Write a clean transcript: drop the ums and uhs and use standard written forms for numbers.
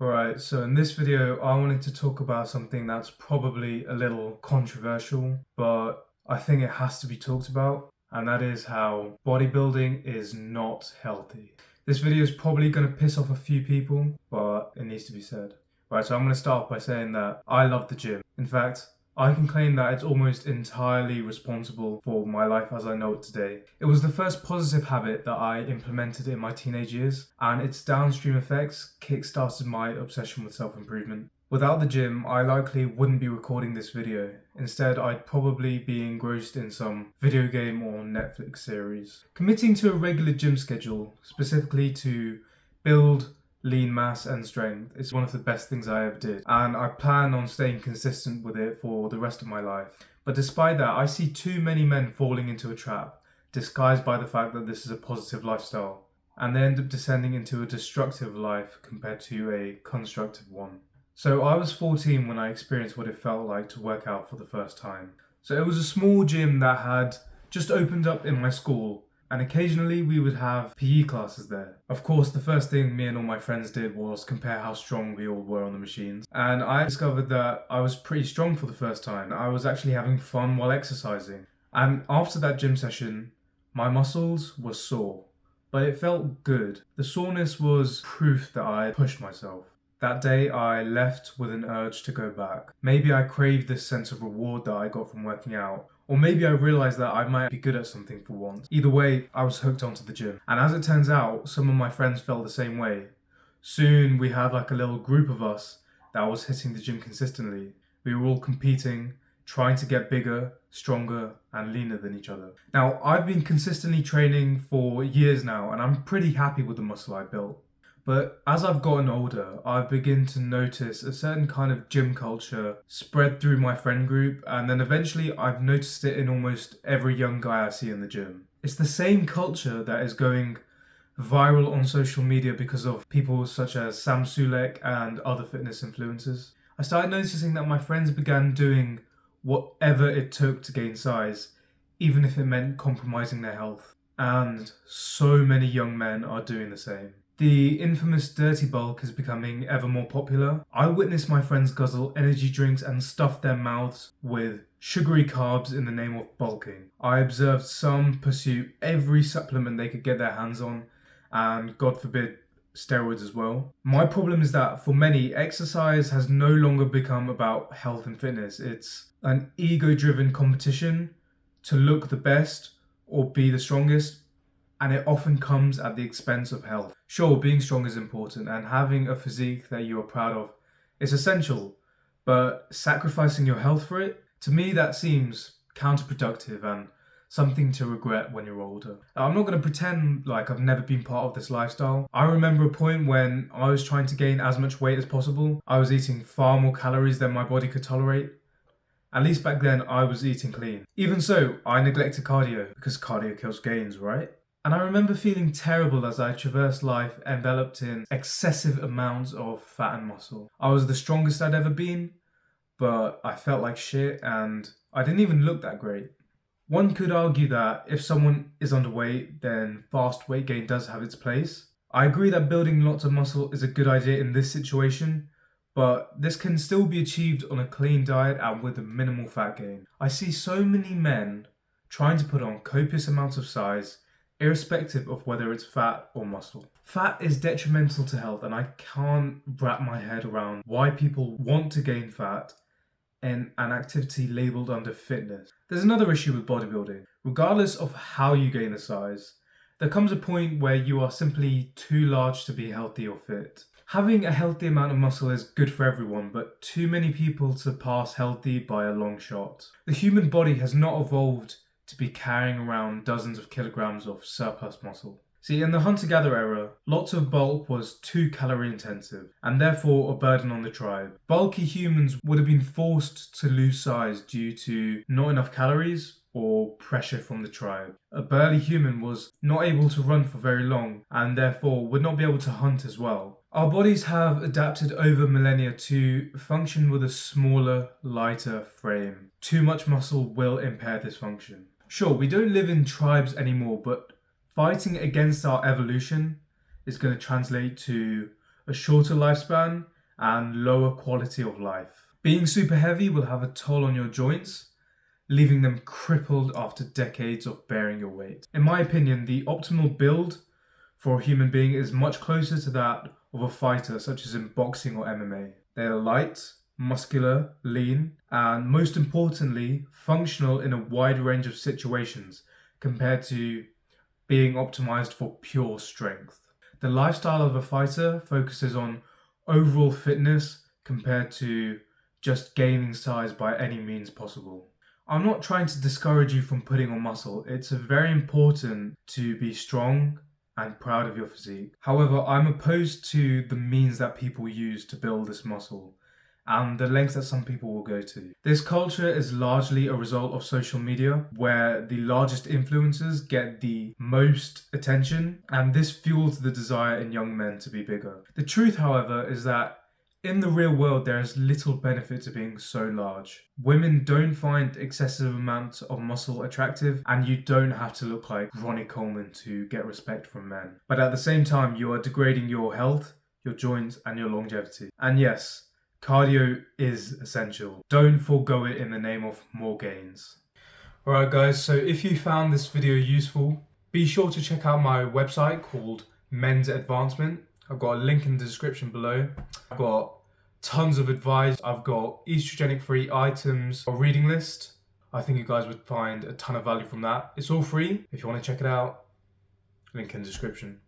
Alright, so in this video, I wanted to talk about something that's probably a little controversial, but I think it has to be talked about, and that is how bodybuilding is not healthy. This video is probably going to piss off a few people, but it needs to be said. Right, so I'm going to start off by saying that I love the gym. In fact, I can claim that it's almost entirely responsible for my life as I know it today. It was the first positive habit that I implemented in my teenage years, and its downstream effects kick-started my obsession with self-improvement. Without the gym, I likely wouldn't be recording this video. Instead, I'd probably be engrossed in some video game or Netflix series. Committing to a regular gym schedule, specifically to build lean mass and strength, is one of the best things I ever did, and I plan on staying consistent with it for the rest of my life. But despite that, I see too many men falling into a trap, disguised by the fact that this is a positive lifestyle, and they end up descending into a destructive life compared to a constructive one. So I was 14 when I experienced what it felt like to work out for the first time. So it was a small gym that had just opened up in my school, and occasionally we would have PE classes there. Of course, the first thing me and all my friends did was compare how strong we all were on the machines. And I discovered that I was pretty strong for the first time. I was actually having fun while exercising. And after that gym session, my muscles were sore, but it felt good. The soreness was proof that I pushed myself. That day, I left with an urge to go back. Maybe I craved this sense of reward that I got from working out, or maybe I realised that I might be good at something for once. Either way, I was hooked onto the gym. And as it turns out, some of my friends felt the same way. Soon, we had like a little group of us that was hitting the gym consistently. We were all competing, trying to get bigger, stronger, and leaner than each other. Now, I've been consistently training for years now, and I'm pretty happy with the muscle I built. But as I've gotten older, I've begun to notice a certain kind of gym culture spread through my friend group, and then eventually I've noticed it in almost every young guy I see in the gym. It's the same culture that is going viral on social media because of people such as Sam Sulek and other fitness influencers. I started noticing that my friends began doing whatever it took to gain size, even if it meant compromising their health. And so many young men are doing the same. The infamous dirty bulk is becoming ever more popular. I witnessed my friends guzzle energy drinks and stuff their mouths with sugary carbs in the name of bulking. I observed some pursue every supplement they could get their hands on, and God forbid, steroids as well. My problem is that for many, exercise has no longer become about health and fitness. It's an ego-driven competition to look the best or be the strongest, and it often comes at the expense of health. Sure, being strong is important, and having a physique that you are proud of is essential, but sacrificing your health for it, to me that seems counterproductive and something to regret when you're older. Now, I'm not going to pretend like I've never been part of this lifestyle. I remember a point when I was trying to gain as much weight as possible. I was eating far more calories than my body could tolerate. At least back then, I was eating clean. Even so, I neglected cardio, because cardio kills gains, right? And I remember feeling terrible as I traversed life enveloped in excessive amounts of fat and muscle. I was the strongest I'd ever been, but I felt like shit and I didn't even look that great. One could argue that if someone is underweight, then fast weight gain does have its place. I agree that building lots of muscle is a good idea in this situation, but this can still be achieved on a clean diet and with a minimal fat gain. I see so many men trying to put on copious amounts of size, irrespective of whether it's fat or muscle. Fat is detrimental to health, and I can't wrap my head around why people want to gain fat in an activity labelled under fitness. There's another issue with bodybuilding. Regardless of how you gain the size, there comes a point where you are simply too large to be healthy or fit. Having a healthy amount of muscle is good for everyone, but too many people surpass healthy by a long shot. The human body has not evolved to be carrying around dozens of kilograms of surplus muscle. See, in the hunter-gatherer era, lots of bulk was too calorie intensive, and therefore a burden on the tribe. Bulky humans would have been forced to lose size due to not enough calories or pressure from the tribe. A burly human was not able to run for very long, and therefore would not be able to hunt as well. Our bodies have adapted over millennia to function with a smaller, lighter frame. Too much muscle will impair this function. Sure, we don't live in tribes anymore, but fighting against our evolution is going to translate to a shorter lifespan, and lower quality of life. Being super heavy will have a toll on your joints, leaving them crippled after decades of bearing your weight. In my opinion, the optimal build for a human being is much closer to that of a fighter, such as in boxing or MMA. They are light, muscular, lean, and most importantly, functional in a wide range of situations compared to being optimized for pure strength. The lifestyle of a fighter focuses on overall fitness compared to just gaining size by any means possible. I'm not trying to discourage you from putting on muscle. It's very important to be strong and proud of your physique. However, I'm opposed to the means that people use to build this muscle and the lengths that some people will go to. This culture is largely a result of social media, where the largest influencers get the most attention, and this fuels the desire in young men to be bigger. The truth, however, is that in the real world, there is little benefit to being so large. Women don't find excessive amounts of muscle attractive, and you don't have to look like Ronnie Coleman to get respect from men. But at the same time, you are degrading your health, your joints, and your longevity. And yes, cardio is essential. Don't forego it in the name of more gains. Alright guys, so if you found this video useful, be sure to check out my website called Men's Advancement. I've got a link in the description below. I've got tons of advice. I've got estrogenic free items, a reading list. I think you guys would find a ton of value from that. It's all free. If you want to check it out, link in the description.